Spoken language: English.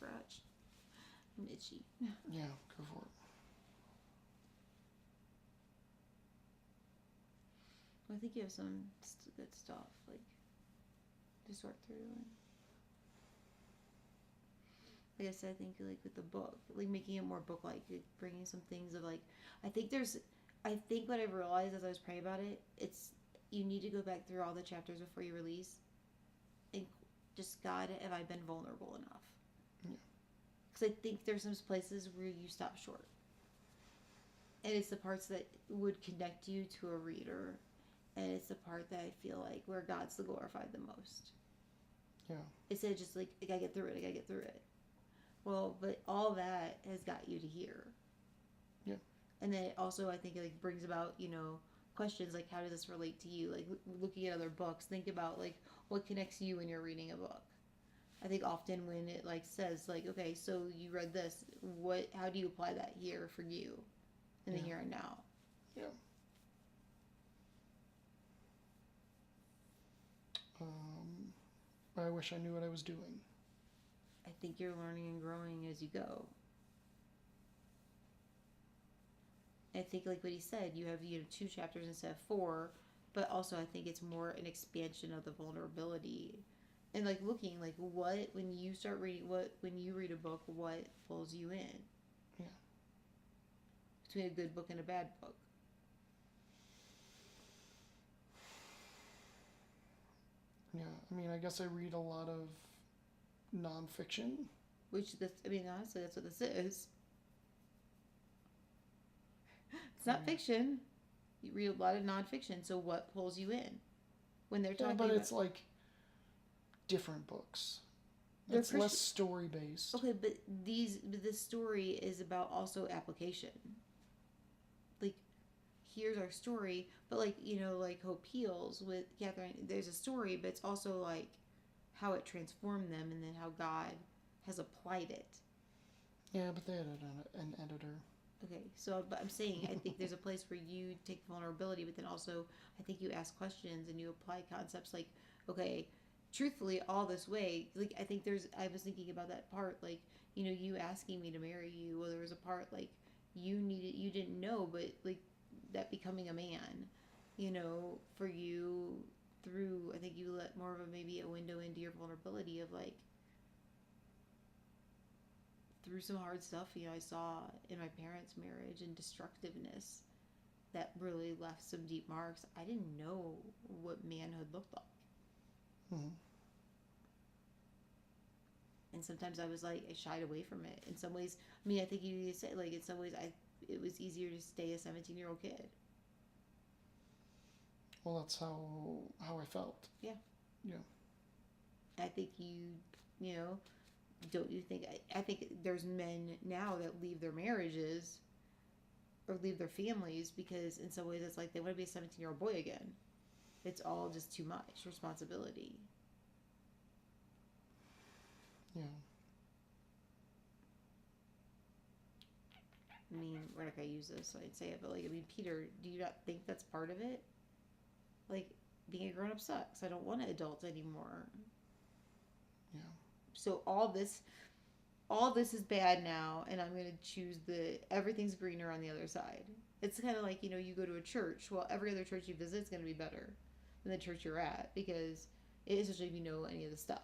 scratch. I'm itchy. Yeah, go for it. I think you have some good stuff, like, to sort through. And like I said, I think, like, with the book, like, making it more book-like, like, bringing some things of, like, I think what I realized as I was praying about it, it's, you need to go back through all the chapters before you release and just, God, have I been vulnerable enough? Yeah. Because I think there's some places where you stop short. And it's the parts that would connect you to a reader. And it's the part that I feel like where God's the glorified the most. Yeah. Instead of just like, I gotta get through it, I gotta get through it. Well, but all that has got you to here. Yeah. And then it also, I think, like, brings about, questions like, how does this relate to you? Like, looking at other books, think about, like, what connects you when you're reading a book. I think often when it, like, says, like, okay, so you read this, how do you apply that here for you in the here and now? Yeah. I wish I knew what I was doing. I think you're learning and growing as you go. I think, like what he said, you have 2 chapters instead of 4, but also I think it's more an expansion of the vulnerability, and like looking like what when you start reading when you read a book, what pulls you in. Yeah. Between a good book and a bad book. Yeah, I mean, I guess I read a lot of nonfiction. Honestly, that's what this is. It's not fiction. You read a lot of nonfiction, so what pulls you in? When they're talking but about, it's like different books. It's less story based. Okay, but this story is about also application. Like, here's our story, but like, like Hope Heals with Catherine, there's a story, but it's also like how it transformed them and then how God has applied it. Yeah, but they had an editor. Okay, so but I'm saying I think there's a place where you take vulnerability, but then also I think you ask questions and you apply concepts like, okay, truthfully, all this way. Like, I was thinking about that part, like, you asking me to marry you. Well, there was a part like you didn't know, but like that becoming a man, for you through. I think you let more of maybe a window into your vulnerability of like through some hard stuff, I saw in my parents' marriage and destructiveness that really left some deep marks. I didn't know what manhood looked like. Mm-hmm. And sometimes I was like, I shied away from it. In some ways, I think you say, like, in some ways, it was easier to stay a 17-year-old kid. Well, that's how I felt. Yeah. Yeah. I think don't you think, I think there's men now that leave their marriages or leave their families because in some ways it's like they want to be a 17-year-old boy again. It's all just too much responsibility. Yeah. Where did I use this? So I'd say it, but like, Peter, do you not think that's part of it? Like, being a grown up sucks. I don't want to adult anymore. Yeah. So all this is bad now, and I'm gonna choose everything's greener on the other side. It's kind of like you go to a church. Well, every other church you visit is gonna be better than the church you're at because especially if you know any of the stuff.